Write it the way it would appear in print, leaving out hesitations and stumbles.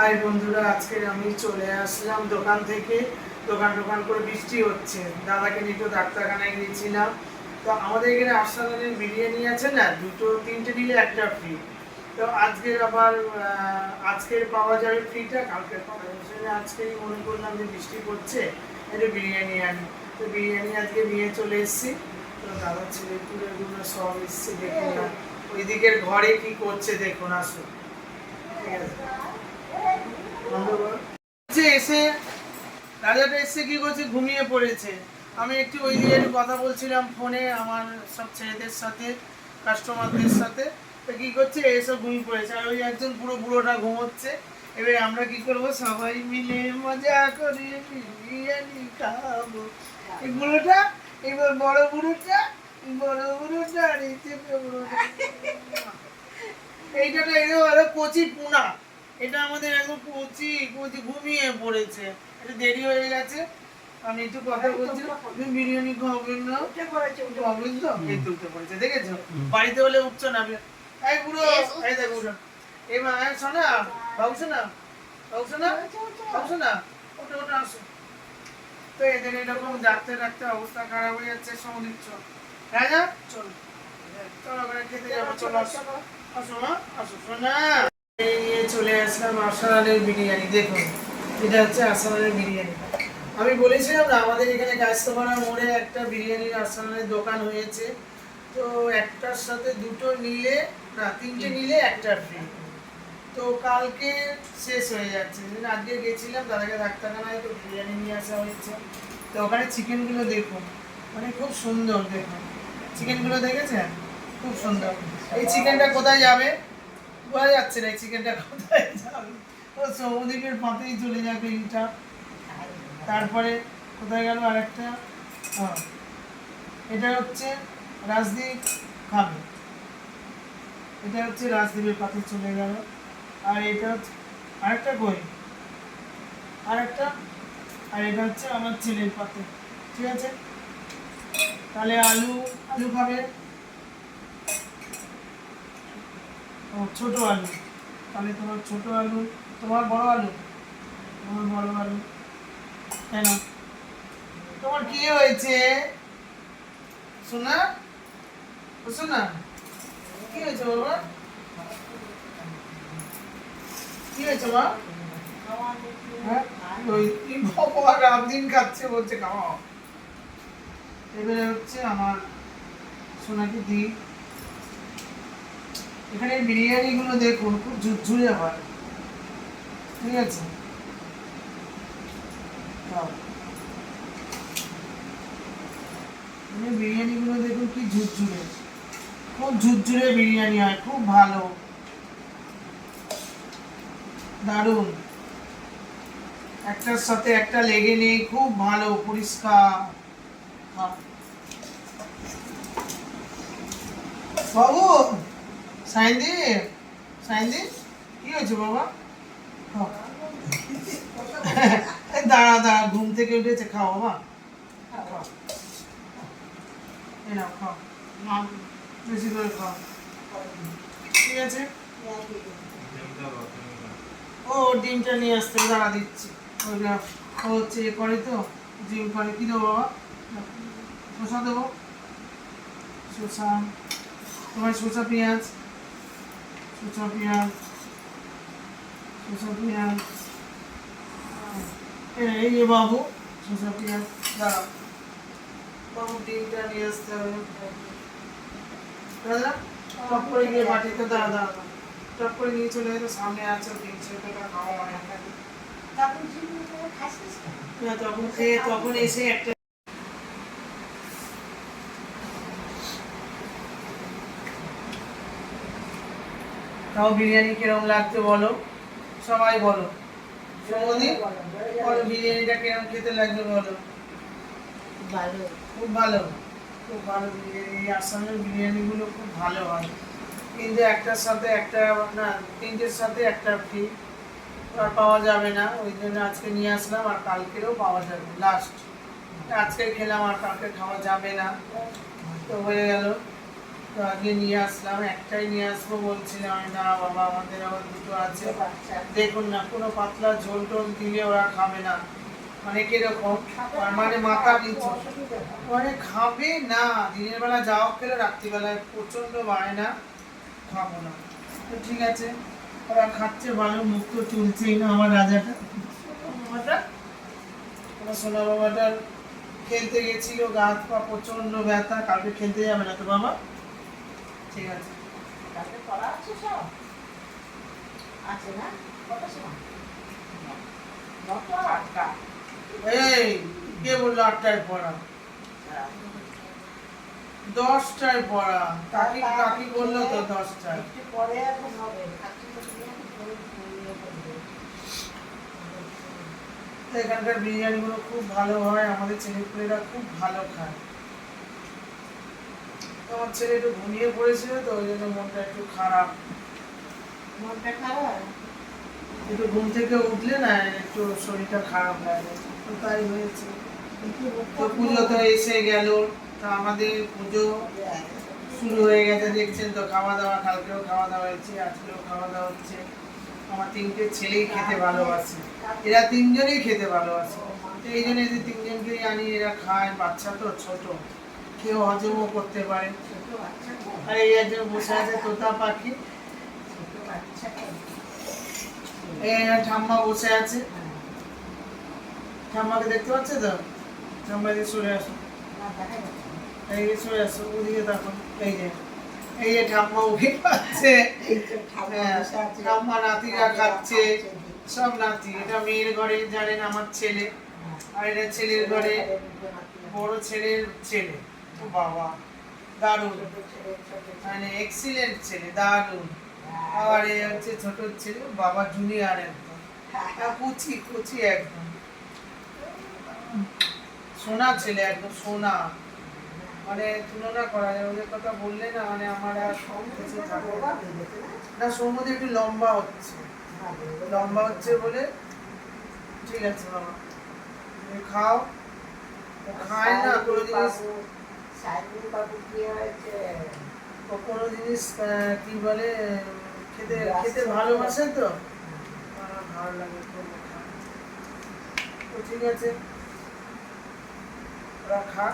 High বন্ধুরা, আজকে আমি চলে আসলাম দোকান থেকে। দোকান করে বৃষ্টি হচ্ছে, দাদাকে নিয়ে একটু ডাক্তারখানায় গিয়েছিলাম। তো আমাদের এখানে আর্সালানের বিরিয়ানি আছে না, দুটো তিনটে নিলে একটা ফ্রি। তো আজকের আবার আজকের পাওয়া যাবে ফ্রিটা, কালকের পাওয়া যাবে। আজকেই মনে করলাম যে বৃষ্টি পড়ছে, একটু বিরিয়ানি আনি। তো বিরিয়ানি আজকে নিয়ে চলে এসেছি। তো দাদার ছেলেপুলেগুলো সব এসছে, দেখুন না ওই দিকের ঘরে কি করছে দেখুন, আসুন। ঠিক আছে, এসে রাজাটা এসে কি করছে, ঘুমিয়ে পড়েছে। আমি একটু ওই দিকে একটু কথা বলছিলাম ফোনে আমার সব ছেলেদের সাথে, কাস্টমারদের সাথে। তো কি করছে, এসব ঘুমিয়ে পড়েছে, আর ওই একজন পুরো বুড়োটা ঘুমোচ্ছে। এবারে আমরা কি করব, সবাই মিলে মজা করে বিরিয়ানি খাবো। এই বুড়োটা, এবার বড় বুড়োটা এইটা হলো কচি পুনা। এটা আমাদের একদম কচি কচি ঘুমিয়ে পড়েছে, একটু দেরি হয়ে গেছে। আমি একটু কথা বলছি, তুমি বিরিয়ানি খাবেন না? খাবেন তো? এই তুলতে পড়েছে, দেখেছো? বাড়িতে হলে উঠছো না। এই বুড়ো, এই দেখ বুড়ো, এই মা, শোনা বাবু, শোনা বাবু, শোনা বাবু, শোনা, ওটা ওটা আসো। তো এদের এরকম ডাকতে ডাকতে অবস্থা খারাপ হয়ে যাচ্ছে। সমুদ্র চল, রাজা চল, চলো খেতে যাবো, চলো আসো, আসো মা, আসো শোনা। চলে আসলাম আর্সালানের বিরিয়ানি। দেখুন, এটা হচ্ছে আর্সালানের বিরিয়ানি। আমি বলেছিলাম না, আমাদের এখানে কাস্টমার মোড়ে একটা বিরিয়ানির আর্সালানের দোকান হয়েছে। তো একটার সাথে দুটো নিলে, না তিনটে নিলে একটা ফ্রি। তো কালকে শেষ হয়ে যাচ্ছে। আজকে গেছিলাম দাদাকে ডাক্তারখানায়, তো বিরিয়ানি নিয়ে আসা হয়েছে। তো ওখানে চিকেনগুলো দেখুন, মানে খুব সুন্দর। দেখুন চিকেনগুলো, দেখেছেন? খুব সুন্দর। এই চিকেনটা কোথায় যাবে বোঝা যাচ্ছে না, এই চিকেনটা কোথায় যাবে। ও সমুদ্রের পাতেই চলে যাবে এইটা। তারপরে কোথায় গেল আরেকটা, এটা হচ্ছে রাজদীপ খাবে, এটা হচ্ছে রাজদীপের পাতে চলে গেল। আর এটা হচ্ছে আরেকটা কই, আরেকটা, আর এটা হচ্ছে আমার ছেলের পাতে। ঠিক আছে, তাহলে আলু, আলু খাবে, ও ছোট আলু, তাহলে তোমার ছোট আলু, তোমার বড় আলু, তোমার বড় আলু। কেন, তোমার কি হয়েছে সোনা? সোনা কি হয়েছে বাবা? কি হয়েছে মা? হ্যাঁ, ওই বাবা রাত দিন খাচ্ছে, বলছে খাওয়া। এবারে হচ্ছে আমার সোনাকে দিই। এখানে বিরিয়ানি গুলো দেখুন, খুব ঝুরঝুরে হয়। ঠিক আছে, বিরিয়ানি গুলো দেখুন কি ঝুরঝুরে, খুব ঝুরঝুরে বিরিয়ানি হয়, খুব ভালো, দারুণ। একটার সাথে একটা লেগে নেই, খুব ভালো, পরিষ্কার। বাবু, সাইন্দি, সাইন্দি কি হয়েছে বাবা? দাঁড়া দাঁড়া, ঘুম থেকে উঠেছে, খাও বাবা, খাও, বেশি করে খাও। ঠিক আছে, ও ডিমটা নিয়ে আসতে, দাঁড়া দিচ্ছি। ওইটা হচ্ছে এ করে, তো ডিম করে। কি দেবো বাবা? শসা দেবো, শসা, তোমার শসা পেঁয়াজ, শসা পেঁয়াজ, শসা পেঁয়াজ, এই যে বাবু শসা পেঁয়াজ, দাঁড়াও বাবু, ডিমটা নিয়ে আসতে হবে। দাদা টপ করে গিয়ে বাটিতে, দাঁড়া দাঁড়া, টপ করে নিয়ে চলে যেত, সামনে আছে ডিম সেটা খাওয়া হয় না। তখন খেয়ে তখন এসে একটা, তাও বিরিয়ানি কিরকম লাগছে বলো, সবাই বলো। সমুদি বলো, বিরিয়ানিটা কিরকম খেতে লাগবে বলো। ভালো, খুব ভালো, খুব ভালো বিরিয়ানি। আসামের বিরিয়ানিগুলো খুব ভালো হয়, কিন্তু একটার সাথে একটা, না তিনটের সাথে একটা ফ্রি, আর পাওয়া যাবে না। ওই জন্য আজকে নিয়ে আসলাম, আর কালকেরও পাওয়া যাবে লাস্ট। আজকে খেলাম আর কালকে খাওয়া যাবে না, তো হয়ে গেল। তো আগে নিয়ে আসলাম, একটাই নিয়ে আসবো বলছিলাম, আমি না বাবা আমাদের আবার দুটো আছে। দেখুন না, কোনো পাতলা ঝোল টোল দিলে ওরা খাবে না, মানে কিরকম, মানে মাথা নিচু, মানে খাবে না। দিনের বেলা যাও খেলে রাত্রিবেলায় প্রচন্ড বায়না, খাবো না। তো ঠিক আছে, ওরা খাচ্ছে ভালো, মুখ তো তুলছেই না আমার রাজাটা। বাবাটা, আমার সোনা বাবাটার খেলতে গেছিল, গা হাত পা প্রচন্ড ব্যথা, কালকে খেলতে যাবে না তো বাবা? ঠিক আছে, কালকে পড়া আছে সব আছে না? কত সময়? 9টা 8টা। এই কে বললো 8টায় পড়া? 10টায় পড়া, কাকি কাকি বললো তো 10টায়। একটু পরে এখন হবে। আজকে তো তুমি এখন পরে ঘুমিয়ে পড়বে। এখানকার বিরিয়ানি গুলো খুব ভালো হয়, আমাদের ছেলেপুলেরা খুব ভালো খায়। তো আমার ছেলে একটু ঘুমিয়ে পড়েছিল, তো ওই জন্য মনটা একটু খারাপ। মনটা খারাপ? একটু ঘুম থেকে উঠলে না একটু শরীরটা খারাপ লাগে, তো তাই হয়েছে। তো পুজো তো এসে গেল, তো আমাদের পুজো শুরু হয়ে গেছে, দেখছেন তো, খাওয়া দাওয়া, কালকেও খাওয়া দাওয়া হয়েছে, আজকেও খাওয়া দাওয়া হচ্ছে। আমার 3টে ছেলেই খেতে ভালোবাসে, এরা 3জনেই খেতে ভালোবাসে, তো এই জন্য এদের 3জনকেই আনি, এরা খায়, বাচ্চা তো ছোট, কেউ হজমও করতে পারে। ছোট বাচ্চা তো। আর এই একজন বসে আছে তোতা পাখি, ছোট বাচ্চা তো। এই ঠাম্মা বসে আছে, ঠাম্মাকে দেখতে পাচ্ছে তো, ঠাম্মা দিয়ে সরে আসো, না, দেখা যাচ্ছে না। এই যে সরে আসো, ওদিকে দেখো, এই যে এই যে ঠাম্মা উঠে পাচ্ছে, এই তো ঠাম্মা বসে আছে। ঠাম্মা নাতিরা খাচ্ছে, সব নাতি। এটা মেয়ের ঘরে, জানেন আমার ছেলে, আর এটা ছেলের ঘরে, বড় ছেলের ছেলে। ও বাবা, দারুণ, মানে এক্সিলেন্ট ছেলে, দারুণ। আর এই হচ্ছে ছোট ছেলে, বাবা জুনিয়র একদম, কুচি কুচি একদম, সোনা ছেলে একদম, সোনা, মানে তুলনা করা যায়, ওদের কথা বললে না, মানে আমার আর কিছু থাকে না। না, সৌমদি একটু লম্বা হচ্ছে, লম্বা হচ্ছে বলে। ঠিক আছে বাবা, তুমি খাও। ও খায় না কোনো জিনিস, সাইবুল বাবু কি হয়েছে? ও কোনো জিনিস কি বলে, খেতে খেতে ভালোবাসে তো, আমার ভালো লাগে করলে খায়। তো ঠিক আছে, ওরা খা।